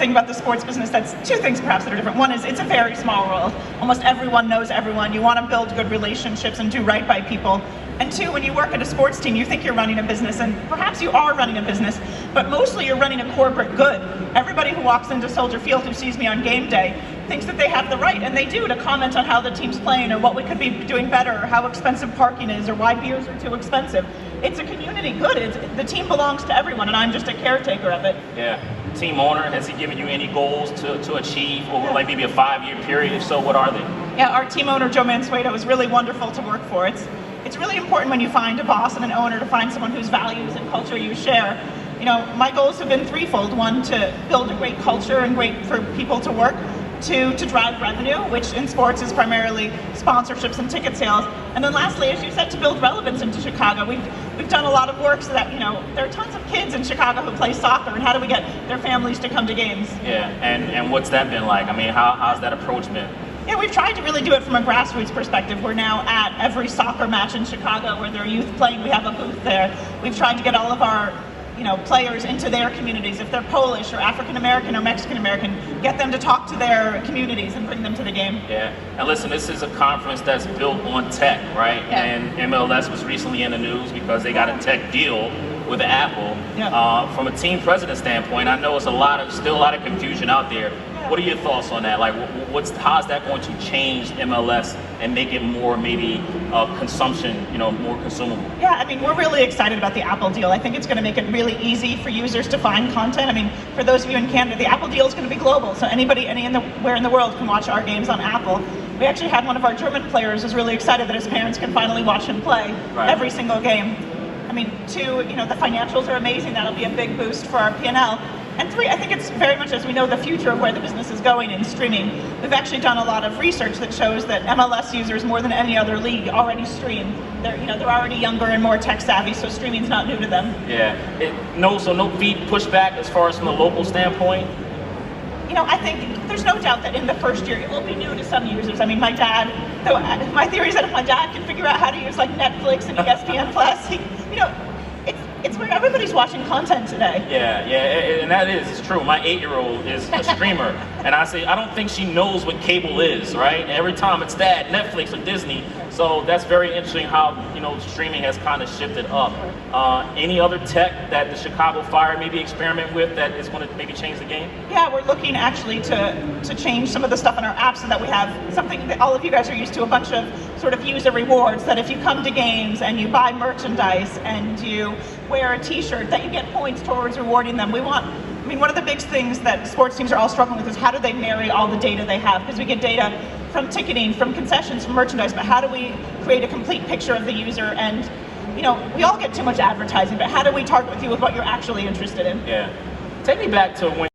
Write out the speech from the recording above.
thing about the sports business that's two things perhaps that are different. One is it's a very small world. Almost everyone knows everyone. You want to build good relationships and do right by people. And two, when you work at a sports team, you think you're running a business, and perhaps you are running a business, but mostly you're running a corporate good. Everybody who walks into Soldier Field who sees me on game day thinks that they have the right, and they do, to comment on how the team's playing or what we could be doing better or how expensive parking is or why beers are too expensive. It's a community good. The team belongs to everyone, and I'm just a caretaker of it. Yeah. Team owner, has he given you any goals to achieve over like maybe a 5-year period? If so, what are they? Yeah, our team owner, Joe Mansueto, was really wonderful to work for. It's really important when you find a boss and an owner to find someone whose values and culture you share. You know, my goals have been threefold. One, to build a great culture and great for people to work. Two, to drive revenue, which in sports is primarily sponsorships and ticket sales. And then lastly, as you said, to build relevance into Chicago. We've done a lot of work so that, you know, there are tons of kids in Chicago who play soccer, and how do we get their families to come to games? Yeah, and what's that been like? I mean, how's that approach been? Yeah, we've tried to really do it from a grassroots perspective. We're now at every soccer match in Chicago where there are youth playing. We have a booth there. We've tried to get all of our players into their communities. If they're Polish or African American or Mexican American, get them to talk to their communities and bring them to the game. Yeah, and listen, this is a conference that's built on tech, right? Yeah. And MLS was recently in the news because they got a tech deal with Apple. Yeah. From a team president standpoint, I know it's still a lot of confusion out there. Yeah. What are your thoughts on that? Like, how's that going to change MLS and make it more maybe consumption, more consumable? Yeah, I mean, we're really excited about the Apple deal. I think it's going to make it really easy for users to find content. I mean, for those of you in Canada, the Apple deal is going to be global, so anybody anywhere in the world can watch our games on Apple. We actually had one of our German players who's really excited that his parents can finally watch him play every single game. I mean, two, the financials are amazing. That'll be a big boost for our P&L. And three, I think it's very much, as we know, the future of where the business is going in streaming. We've actually done a lot of research that shows that MLS users, more than any other league, already stream. They're already younger and more tech savvy, so streaming's not new to them. Yeah. No fee pushback as far as from the local standpoint? I think there's no doubt that in the first year it will be new to some users. I mean, my theory is that if my dad can figure out how to use like Netflix and ESPN Plus, it's where everybody's watching content today. Yeah, and it's true. My 8-year-old is a streamer, and I say, I don't think she knows what cable is, right? Every time it's that, Netflix or Disney. So that's very interesting how, streaming has kind of shifted up. Any other tech that the Chicago Fire maybe experiment with that is going to maybe change the game? Yeah, we're looking actually to change some of the stuff in our apps so that we have something that all of you guys are used to, a bunch of sort of user rewards, that if you come to games and you buy merchandise and you wear a t-shirt, that you get points towards rewarding them. One of the big things that sports teams are all struggling with is how do they marry all the data they have? Because we get data from ticketing, from concessions, from merchandise, but how do we create a complete picture of the user? And, we all get too much advertising, but how do we target with you with what you're actually interested in? Yeah. Take me back to when